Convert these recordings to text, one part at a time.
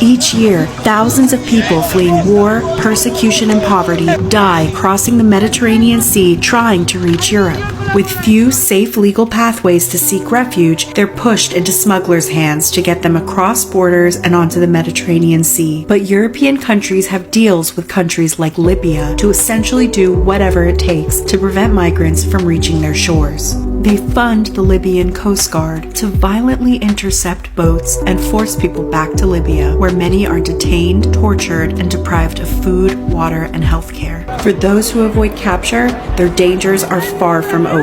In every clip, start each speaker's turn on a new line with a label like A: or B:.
A: Each year, thousands of people fleeing war, persecution, and poverty die crossing the Mediterranean Sea trying to reach Europe. With few safe legal pathways to seek refuge, they're pushed into smugglers' hands to get them across borders and onto the Mediterranean Sea. But European countries have deals with countries like Libya to essentially do whatever it takes to prevent migrants from reaching their shores. They fund the Libyan Coast Guard to violently intercept boats and force people back to Libya, where many are detained, tortured, and deprived of food, water, and health care. For those who avoid capture, their dangers are far from over.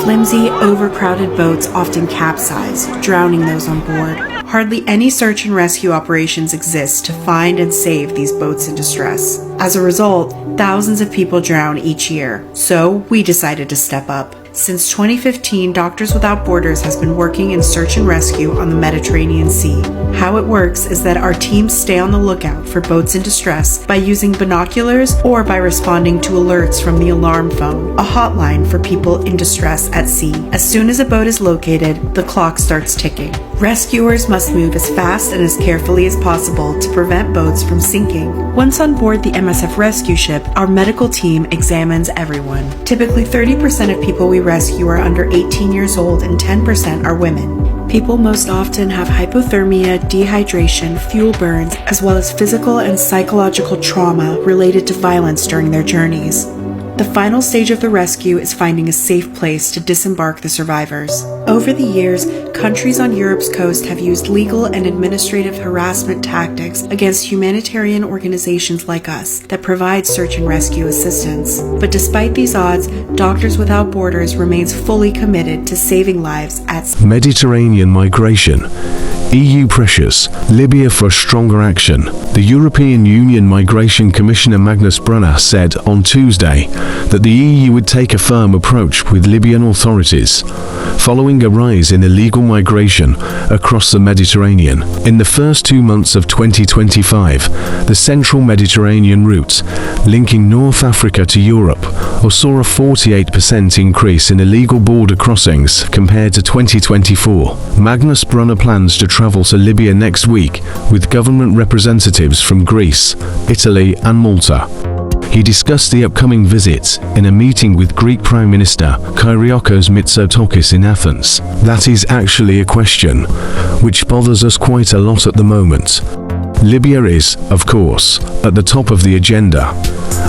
A: Flimsy, overcrowded boats often capsize, drowning those on board. Hardly any search and rescue operations exist to find and save these boats in distress. As a result, thousands of people drown each year. So we decided to step up. Since 2015, Doctors Without Borders has been working in search and rescue on the Mediterranean Sea. How it works is that our teams stay on the lookout for boats in distress by using binoculars or by responding to alerts from the alarm phone, a hotline for people in distress at sea. As soon as a boat is located, the clock starts ticking. Rescuers must move as fast and as carefully as possible to prevent boats from sinking. Once on board the MSF rescue ship, our medical team examines everyone. Typically 30% of people we rescue are under 18 years old and 10% are women. People most often have hypothermia, dehydration, fuel burns, as well as physical and psychological trauma related to violence during their journeys. The final stage of the rescue is finding a safe place to disembark the survivors. Over the years, countries on Europe's coast have used legal and administrative harassment tactics against humanitarian organizations like us that provide search and rescue assistance. But despite these odds, Doctors Without Borders remains fully committed to saving lives at sea.
B: Mediterranean migration. EU pressures, Libya for stronger action. The European Union Migration Commissioner Magnus Brunner said on Tuesday that the EU would take a firm approach with Libyan authorities, following a rise in illegal migration across the Mediterranean. In the first 2 months of 2025, the central Mediterranean route, linking North Africa to Europe, saw a 48% increase in illegal border crossings compared to 2024. Magnus Brunner plans to travel to Libya next week with government representatives from Greece, Italy, and Malta. He discussed the upcoming visit in a meeting with Greek Prime Minister Kyriakos Mitsotakis in Athens. That is actually a question which bothers us quite a lot at the moment. Libya is, of course, at the top of the agenda,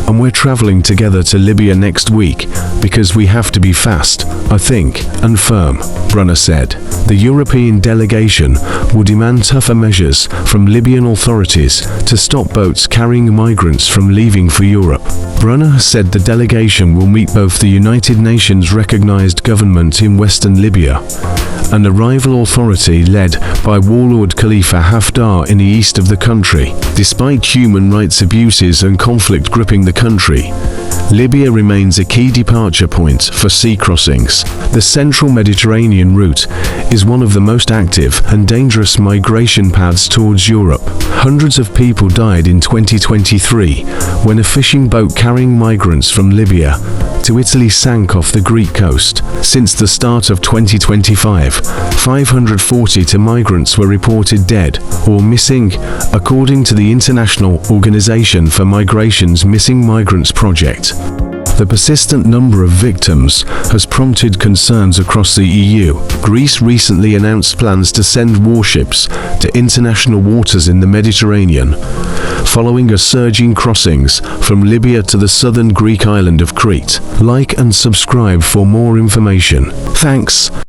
B: and we're traveling together to Libya next week because we have to be fast, I think, and firm, Brunner said. The European delegation will demand tougher measures from Libyan authorities to stop boats carrying migrants from leaving for Europe. Brunner has said the delegation will meet both the United Nations-recognized government in western Libya and a rival authority led by warlord Khalifa Haftar in the east of the country. Despite human rights abuses and conflict gripping the country, Libya remains a key departure point for sea crossings. The central Mediterranean route is one of the most active and dangerous migration paths towards Europe. Hundreds of people died in 2023 when a fishing boat carrying migrants from Libya to Italy sank off the Greek coast. Since the start of 2025, 540 migrants were reported dead or missing, according to the International Organization for Migration's Missing Migrants Project. The persistent number of victims has prompted concerns across the EU. Greece recently announced plans to send warships to international waters in the Mediterranean, following a surge in crossings from Libya to the southern Greek island of Crete. Like and subscribe for more information. Thanks.